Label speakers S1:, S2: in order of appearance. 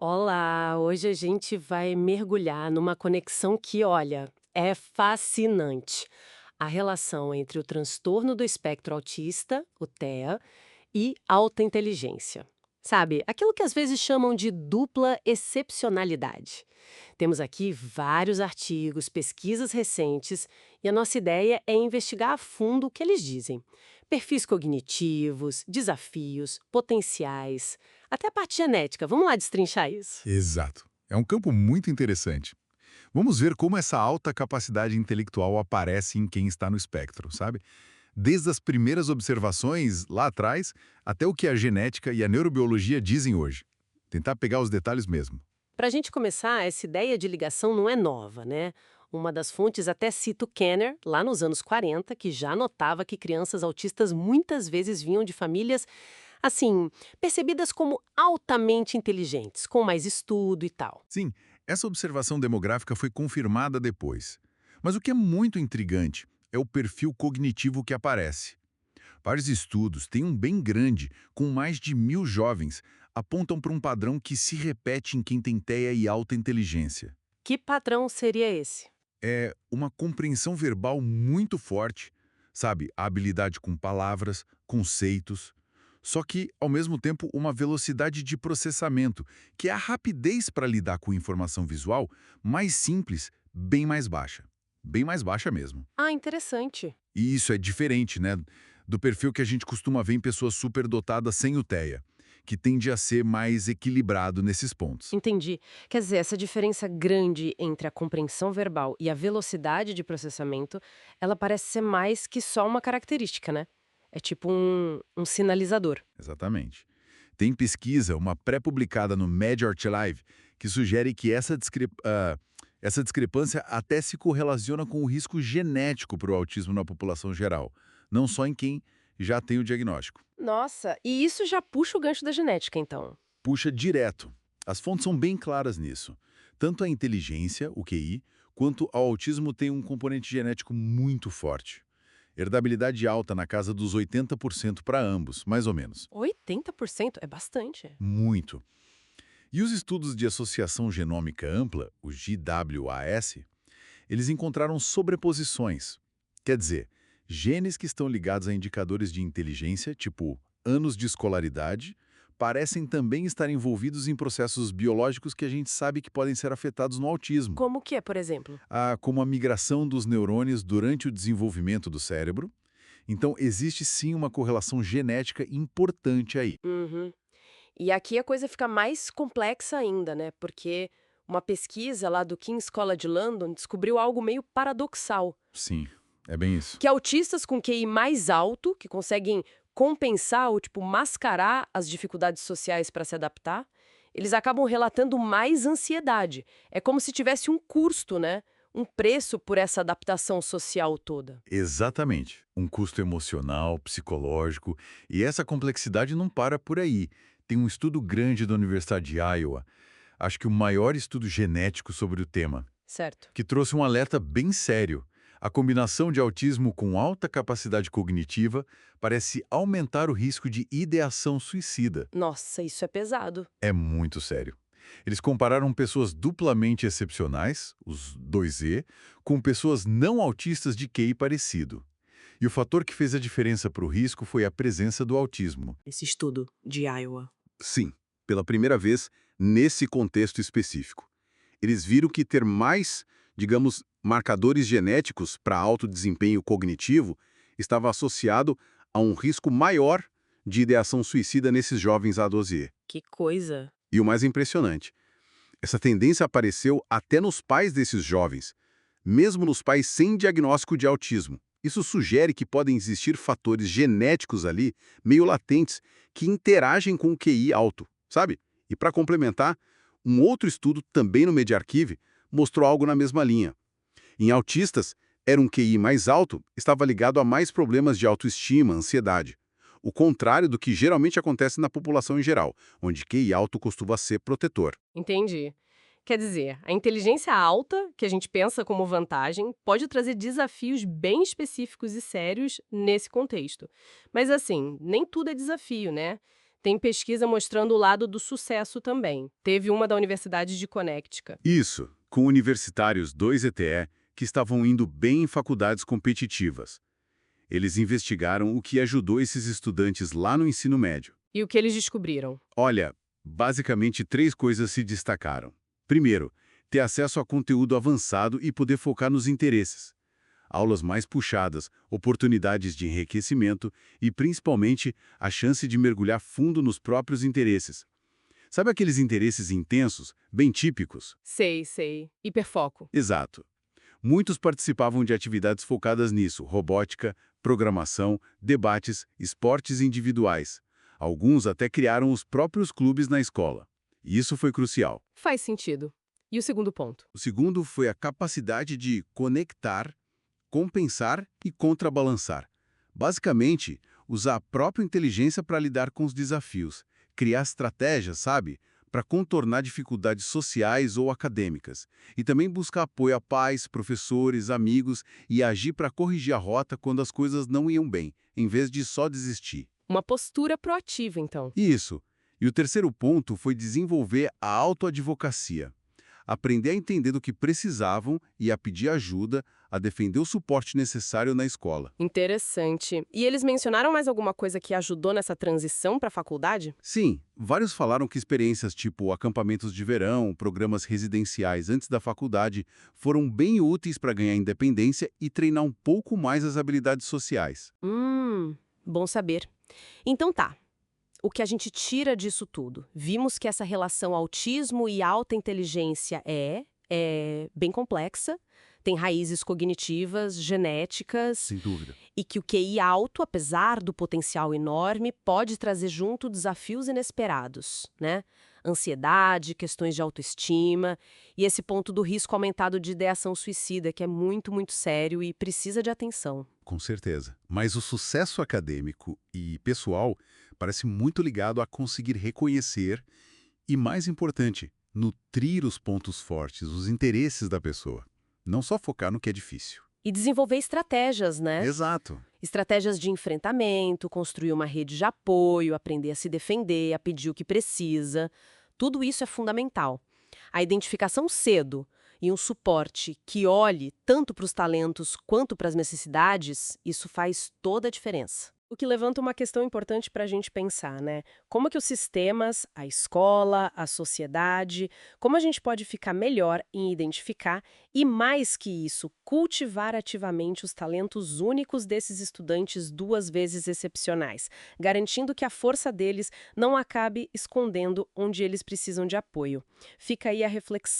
S1: Olá, hoje a gente vai mergulhar numa conexão que, olha, é fascinante. A relação entre o transtorno do espectro autista, o TEA, e alta inteligência. Sabe, aquilo que às vezes chamam de dupla excepcionalidade. Temos aqui vários artigos, pesquisas recentes, e a nossa ideia é investigar a fundo o que eles dizem. Perfis cognitivos, desafios, potenciais, até a parte genética. Vamos lá destrinchar isso.
S2: Exato. É um campo muito interessante. Vamos ver como essa alta capacidade intelectual aparece em quem está no espectro, sabe? Desde as primeiras observações lá atrás até o que a genética e a neurobiologia dizem hoje. Tentar pegar os detalhes mesmo.
S1: Para a gente começar, essa ideia de ligação não é nova, né? Uma das fontes até cita o Kenner, lá nos anos 40, que já notava que crianças autistas muitas vezes vinham de famílias, assim, percebidas como altamente inteligentes, com mais estudo e tal.
S2: Sim, essa observação demográfica foi confirmada depois. Mas o que é muito intrigante é o perfil cognitivo que aparece. Vários estudos, tem um bem grande, com mais de 1.000 jovens, apontam para um padrão que se repete em quem tem TEA e alta inteligência.
S1: Que padrão seria esse?
S2: É uma compreensão verbal muito forte, sabe? A habilidade com palavras, conceitos. Só que, ao mesmo tempo, uma velocidade de processamento, que é a rapidez para lidar com informação visual mais simples, bem mais baixa. Bem mais baixa mesmo.
S1: Ah, interessante.
S2: E isso é diferente, né, do perfil que a gente costuma ver em pessoas superdotadas sem o TEA, que tende a ser mais equilibrado nesses pontos.
S1: Entendi. Quer dizer, essa diferença grande entre a compreensão verbal e a velocidade de processamento, ela parece ser mais que só uma característica, né? É tipo um sinalizador.
S2: Exatamente. Tem pesquisa, uma pré-publicada no Major Live, que sugere que essa discrepância até se correlaciona com o risco genético para o autismo na população geral, não só em quem já tem o diagnóstico.
S1: Nossa, e isso já puxa o gancho da genética, então.
S2: Puxa direto. As fontes são bem claras nisso. Tanto a inteligência, o QI, quanto ao autismo tem um componente genético muito forte. Herdabilidade alta na casa dos 80% para ambos, mais ou menos.
S1: 80% é bastante.
S2: Muito. E os estudos de associação genômica ampla, o GWAS, eles encontraram sobreposições. Quer dizer, genes que estão ligados a indicadores de inteligência, tipo anos de escolaridade, parecem também estar envolvidos em processos biológicos que a gente sabe que podem ser afetados no autismo,
S1: Como que é, por exemplo?
S2: como a migração dos neurônios durante o desenvolvimento do cérebro. Então, existe sim uma correlação genética importante aí.
S1: Uhum. E aqui a coisa fica mais complexa ainda, né? Porque uma pesquisa lá do King's College London descobriu algo meio paradoxal.
S2: Sim, é bem isso.
S1: Que autistas com QI mais alto, que conseguem compensar ou, tipo, mascarar as dificuldades sociais para se adaptar, eles acabam relatando mais ansiedade. É como se tivesse um custo, né? Um preço por essa adaptação social toda.
S2: Exatamente. Um custo emocional, psicológico, e essa complexidade não para por aí. Tem um estudo grande da Universidade de Iowa, acho que o maior estudo genético sobre o tema,
S1: Certo.
S2: que trouxe um alerta bem sério. A combinação de autismo com alta capacidade cognitiva parece aumentar o risco de ideação suicida.
S1: Nossa, isso é pesado.
S2: É muito sério. Eles compararam pessoas duplamente excepcionais, os 2E, com pessoas não autistas de QI parecido. E o fator que fez a diferença para o risco foi a presença do autismo.
S1: Esse estudo de Iowa.
S2: Sim, pela primeira vez nesse contexto específico. Eles viram que ter mais, digamos, marcadores genéticos para alto desempenho cognitivo estava associado a um risco maior de ideação suicida nesses jovens A12E.
S1: Que coisa.
S2: E o mais impressionante, essa tendência apareceu até nos pais desses jovens, mesmo nos pais sem diagnóstico de autismo. Isso sugere que podem existir fatores genéticos ali, meio latentes, que interagem com o QI alto, sabe? E para complementar, um outro estudo, também no MediArchive, mostrou algo na mesma linha. Em autistas, era um QI mais alto, estava ligado a mais problemas de autoestima, ansiedade. O contrário do que geralmente acontece na população em geral, onde QI alto costuma ser protetor.
S1: Entendi. Quer dizer, a inteligência alta, que a gente pensa como vantagem, pode trazer desafios bem específicos e sérios nesse contexto. Mas assim, nem tudo é desafio, né? Tem pesquisa mostrando o lado do sucesso também. Teve uma da Universidade de Connecticut.
S2: Isso, com universitários 2 ETE que estavam indo bem em faculdades competitivas. Eles investigaram o que ajudou esses estudantes lá no ensino médio.
S1: E o que eles descobriram?
S2: Olha, basicamente 3 coisas se destacaram. Primeiro, ter acesso a conteúdo avançado e poder focar nos interesses. Aulas mais puxadas, oportunidades de enriquecimento e, principalmente, a chance de mergulhar fundo nos próprios interesses. Sabe aqueles interesses intensos, bem típicos?
S1: Sei. Hiperfoco.
S2: Exato. Muitos participavam de atividades focadas nisso, robótica, programação, debates, esportes individuais. Alguns até criaram os próprios clubes na escola. E isso foi crucial.
S1: Faz sentido. E o segundo ponto?
S2: O segundo foi a capacidade de conectar, compensar e contrabalançar. Basicamente, usar a própria inteligência para lidar com os desafios, criar estratégias, sabe? Para contornar dificuldades sociais ou acadêmicas. E também buscar apoio a pais, professores, amigos e agir para corrigir a rota quando as coisas não iam bem, em vez de só desistir.
S1: Uma postura proativa, então.
S2: Isso. E o terceiro ponto foi desenvolver a autoadvocacia. Aprender a entender do que precisavam e a pedir ajuda, a defender o suporte necessário na escola.
S1: Interessante. E eles mencionaram mais alguma coisa que ajudou nessa transição para a faculdade?
S2: Sim, vários falaram que experiências tipo acampamentos de verão, programas residenciais antes da faculdade foram bem úteis para ganhar independência e treinar um pouco mais as habilidades sociais.
S1: Bom saber. Então tá. O que a gente tira disso tudo? Vimos que essa relação autismo e alta inteligência é bem complexa, tem raízes cognitivas, genéticas,
S2: Sem dúvida.
S1: e que o QI alto, apesar do potencial enorme, pode trazer junto desafios inesperados, né? Ansiedade, questões de autoestima e esse ponto do risco aumentado de ideação suicida, que é muito, muito sério e precisa de atenção.
S2: Com certeza. Mas o sucesso acadêmico e pessoal parece muito ligado a conseguir reconhecer e, mais importante, nutrir os pontos fortes, os interesses da pessoa. Não só focar no que é difícil.
S1: E desenvolver estratégias, né?
S2: Exato.
S1: Estratégias de enfrentamento, construir uma rede de apoio, aprender a se defender, a pedir o que precisa. Tudo isso é fundamental. A identificação cedo e um suporte que olhe tanto para os talentos quanto para as necessidades, isso faz toda a diferença. O que levanta uma questão importante para a gente pensar, né? Como que os sistemas, a escola, a sociedade, como a gente pode ficar melhor em identificar e, mais que isso, cultivar ativamente os talentos únicos desses estudantes 2 vezes excepcionais, garantindo que a força deles não acabe escondendo onde eles precisam de apoio. Fica aí a reflexão.